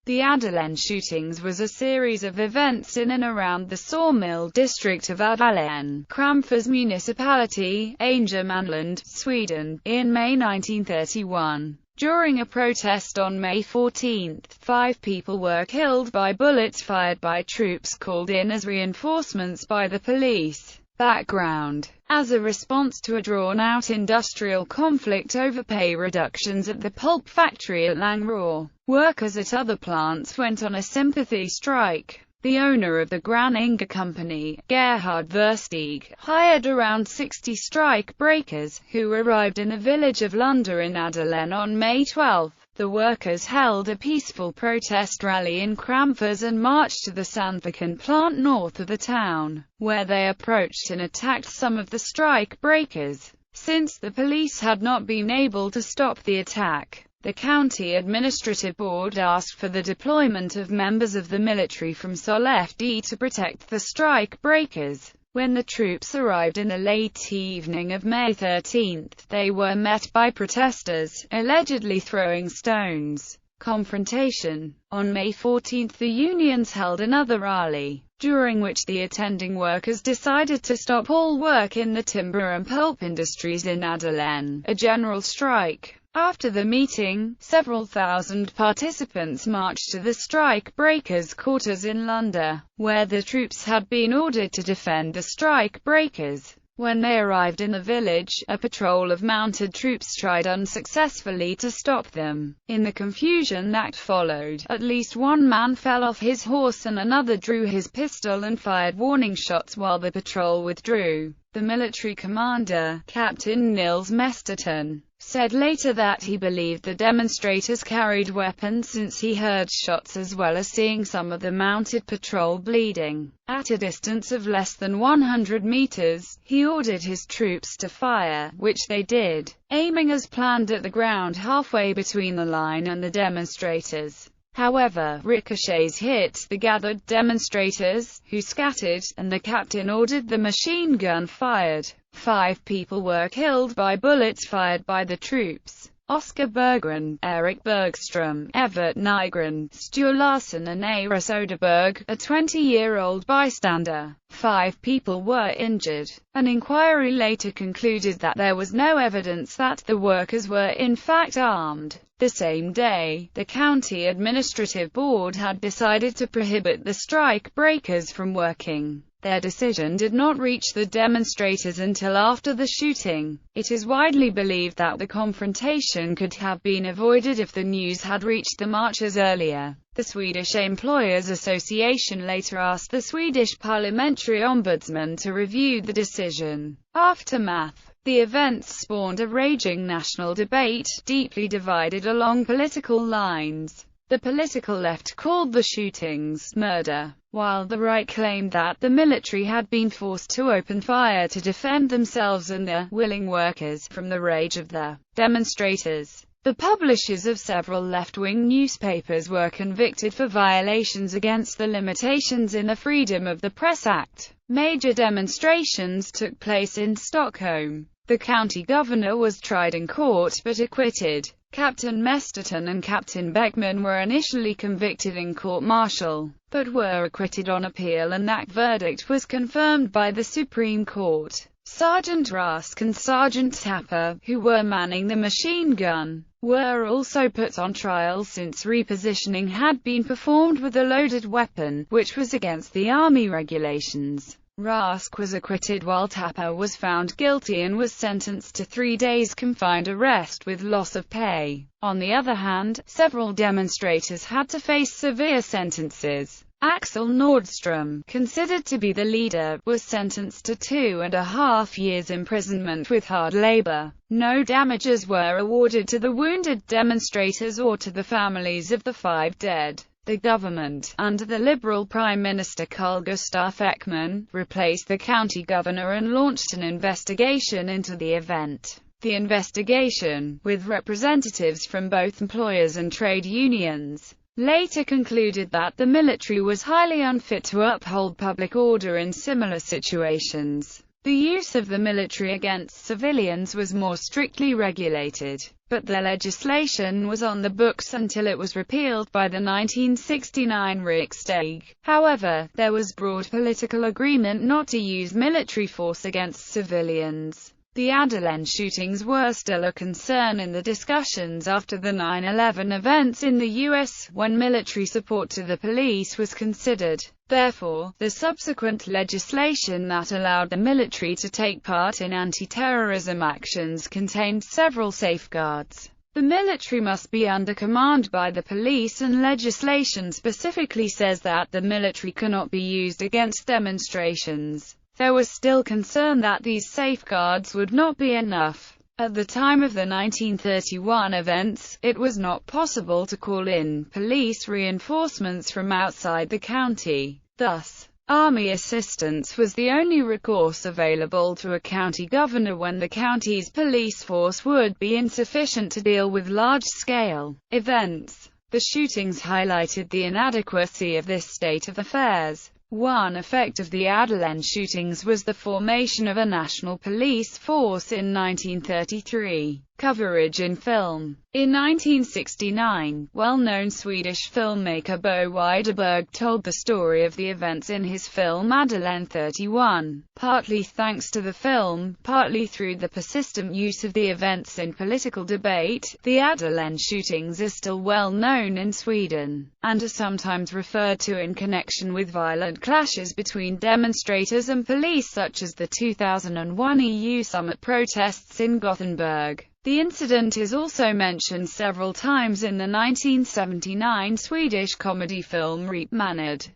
The Ådalen shootings was a series of events in and around the sawmill district of Ådalen, Kramfors Municipality, Ångermanland, Sweden, in May 1931. During a protest on May 14, 5 people were killed by bullets fired by troops called in as reinforcements by the police. Background: as a response to a drawn-out industrial conflict over pay reductions at the pulp factory at Ångermanland, workers at other plants went on a sympathy strike. The owner of the Graninga company, Gerhard Versteeg, hired around 60 strike breakers, who arrived in the village of Lunda in Ådalen on May 12. The workers held a peaceful protest rally in Kramfors and marched to the Sandviken plant north of the town, where they approached and attacked some of the strike breakers. Since the police had not been able to stop the attack, the county administrative board asked for the deployment of members of the military from Sollefteå to protect the strike breakers. When the troops arrived in the late evening of May 13, they were met by protesters, allegedly throwing stones. Confrontation. On May 14 the unions held another rally, during which the attending workers decided to stop all work in the timber and pulp industries in Ådalen, a general strike. After the meeting, several thousand participants marched to the strike breakers' quarters in Lunda, where the troops had been ordered to defend the strike breakers. When they arrived in the village, a patrol of mounted troops tried unsuccessfully to stop them. In the confusion that followed, at least one man fell off his horse and another drew his pistol and fired warning shots while the patrol withdrew. The military commander, Captain Nils Mesterton, said later that he believed the demonstrators carried weapons since he heard shots as well as seeing some of the mounted patrol bleeding. At a distance of less than 100 meters, he ordered his troops to fire, which they did, aiming as planned at the ground halfway between the line and the demonstrators. However, ricochets hit the gathered demonstrators, who scattered, and the captain ordered the machine gun fired. 5 people were killed by bullets fired by the troops: Oscar Berggren, Eric Bergström, Evert Nygren, Sture Larsson and Ara Soderberg, a 20-year-old bystander. 5 people were injured. An inquiry later concluded that there was no evidence that the workers were in fact armed. The same day, the county administrative board had decided to prohibit the strike breakers from working. Their decision did not reach the demonstrators until after the shooting. It is widely believed that the confrontation could have been avoided if the news had reached the marchers earlier. The Swedish Employers Association later asked the Swedish parliamentary ombudsman to review the decision. Aftermath. The events spawned a raging national debate, deeply divided along political lines. The political left called the shootings murder, while the right claimed that the military had been forced to open fire to defend themselves and their willing workers from the rage of the demonstrators. The publishers of several left-wing newspapers were convicted for violations against the limitations in the Freedom of the Press Act. Major demonstrations took place in Stockholm. The county governor was tried in court but acquitted. Captain Mesterton and Captain Beckman were initially convicted in court-martial, but were acquitted on appeal, and that verdict was confirmed by the Supreme Court. Sergeant Rask and Sergeant Tapper, who were manning the machine gun, were also put on trial since repositioning had been performed with a loaded weapon, which was against the Army regulations. Rask was acquitted while Tapper was found guilty and was sentenced to 3 days confined arrest with loss of pay. On the other hand, several demonstrators had to face severe sentences. Axel Nordström, considered to be the leader, was sentenced to 2.5 years imprisonment with hard labor. No damages were awarded to the wounded demonstrators or to the families of the 5 dead. The government, under the Liberal Prime Minister Carl Gustaf Ekman, replaced the county governor and launched an investigation into the event. The investigation, with representatives from both employers and trade unions, later concluded that the military was highly unfit to uphold public order in similar situations. The use of the military against civilians was more strictly regulated, but the legislation was on the books until it was repealed by the 1969 Riksdag. However, there was broad political agreement not to use military force against civilians. The Ådalen shootings were still a concern in the discussions after the 9/11 events in the U.S., when military support to the police was considered. Therefore, the subsequent legislation that allowed the military to take part in anti-terrorism actions contained several safeguards. The military must be under command by the police, and legislation specifically says that the military cannot be used against demonstrations. There was still concern that these safeguards would not be enough. At the time of the 1931 events, it was not possible to call in police reinforcements from outside the county. Thus, army assistance was the only recourse available to a county governor when the county's police force would be insufficient to deal with large-scale events. The shootings highlighted the inadequacy of this state of affairs. One effect of the Ådalen shootings was the formation of a national police force in 1933. Coverage in film. In 1969, well-known Swedish filmmaker Bo Widerberg told the story of the events in his film Ådalen 31. Partly thanks to the film, partly through the persistent use of the events in political debate, the Ådalen shootings are still well known in Sweden, and are sometimes referred to in connection with violent clashes between demonstrators and police, such as the 2001 EU summit protests in Gothenburg. The incident is also mentioned several times in the 1979 Swedish comedy film Repmanad.